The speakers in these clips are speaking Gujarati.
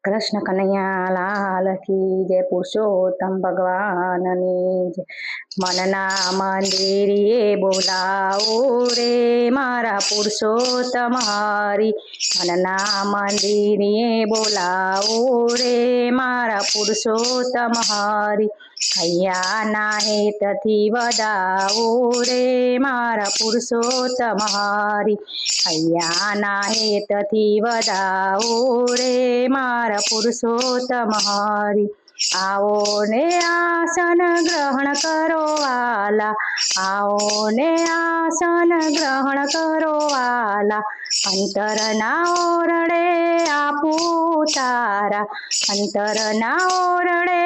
कृष्ण कन्हैया लाल की जय। पुरुषोत्तम भगवान ની જય। મનના મંદિરે બોલાવો રે મારા પુરુષોત્તમ હરી। મનના મંદિરે બોલાવો રે મારા પુરુષોત્તમ હરી। હૈયાના હેતથી વધાવો રે મારા પુરુષોત્તમ હરી। હૈયાના હેતથી વધાવો રે મારા પુરુષોત્તમ હરી। આવો ને આસન ગ્રહણ કરો વાલા। આવો ને આસન ગ્રહણ કરો વાલા। અંતરના ઓરડે આપું તારા। અંતરના ઓરડે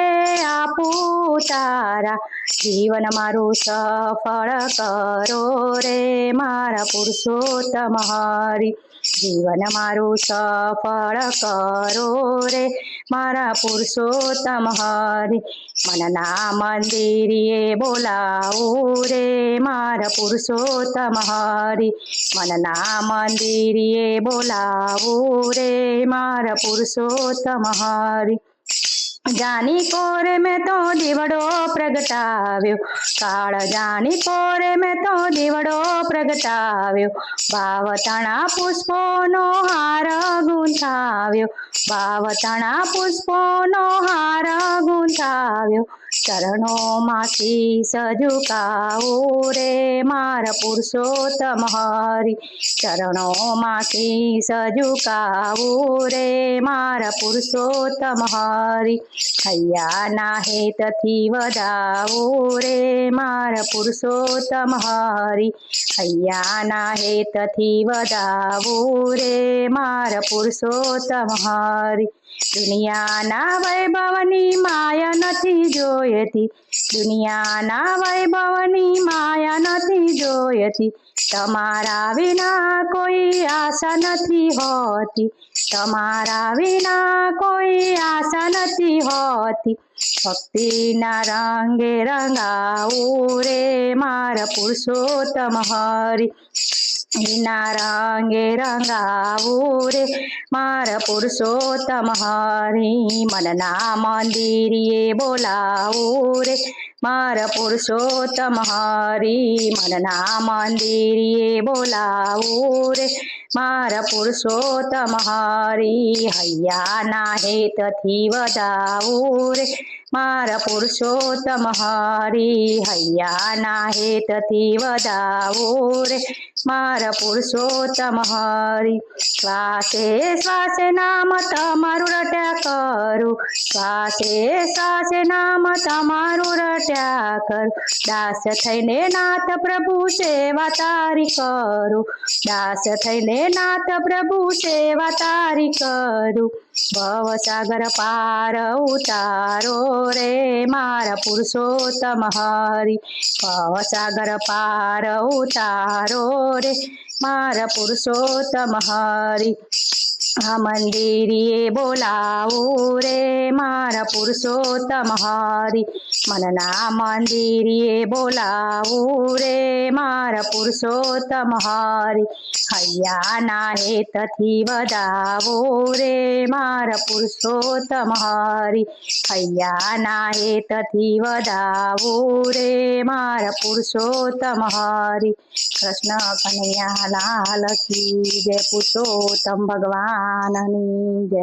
આપું તારા। જીવન મારું સફળ કરો રે મારા પુરુષોત્તમ હરી। જીવન મારું સફળ કરો રે મારા પુરુષોત્તમ હરી। મનના મંદિરે બોલાવો રે મારા પુરુષોત્તમ હરી। મનના મંદિરે બોલાવો રે મારા પુરુષોત્તમ હરી। જાની કોરે મેં તો દીવડો પ્રગટાવ્યો। કાળજાની કોરે મેં તો દીવડો પ્રગટાવ્યો। ભાવતણા પુષ્પોનો હાર ગૂંથાવ્યો। ભાવતણા પુષ્પોનો હાર ગૂંથાવ્યો। ચરણોમાં શીશ ઝુકાવો રે મારા પુરુષોત્તમ હરી। ચરણોમાં શીશ ઝુકાવો રે મારા પુરુષોત્તમ હરી। હૈયાના હેતથી વધાવો રે મારા પુરુષોત્તમ હરી। હૈયાના હેતથી વધાવો રે મારા પુરુષોત્તમ હરી। દુનિયાના વૈભવની માયા નથી જોયતી। દુનિયાના વૈભવની માયા નથી જોયતી। તમારા વિના કોઈ આશા નથી હોતી। તમારા વિના કોઈ આશા નથી હોતી। ભક્તિના રંગે રંગાવો રે મારા પુરુષોત્તમ હરી। ના રંગે રંગાવો રે મારા પુરુષોત્તમ હરી। મનના મંદિરે બોલાવો રે મારા પુરુષોત્તમ હરી। મનના મંદિરે બોલાવો રે મારા પુરુષોત્તમ હરી। હૈયાના હેતથી વધાવો રે મારા પુરુષોત્તમ હરી। હૈયાના હેતથી વધાવો રે મારા પુરુષોત્તમ હરી। શ્વાસે શ્વાસે નામ તમારું રટ્યા કરું। શ્વાસે શ્વાસે નામ તમારું રટ્યા કરું। દાસ થઈને નાથ પ્રભુ સેવા તારી કરું। દાસ થઈને નાથ પ્રભુ સેવા તારી કરું। ભવસાગર પાર ઉતારો રે મારા પુરુષોત્તમ હરી। ભવસાગર પાર ઉતારો રે મારા પુરુષોત્તમ હરી। આ મંદિરે બોલાવો રે મારા પુરુષોત્તમ હરી। મનના મંદિરે બોલાવો રે મારા પુરુષોત્તમ હરી। હૈયાના હેતથી વધાવો રે મારા પુરુષોત્તમ હરી। હૈયાના હેતથી વધાવો રે મારા પુરુષોત્તમ હરી। કૃષ્ણ કનૈયા લાલ કી જય। પુરુષોત્તમ ભગવાનની જય।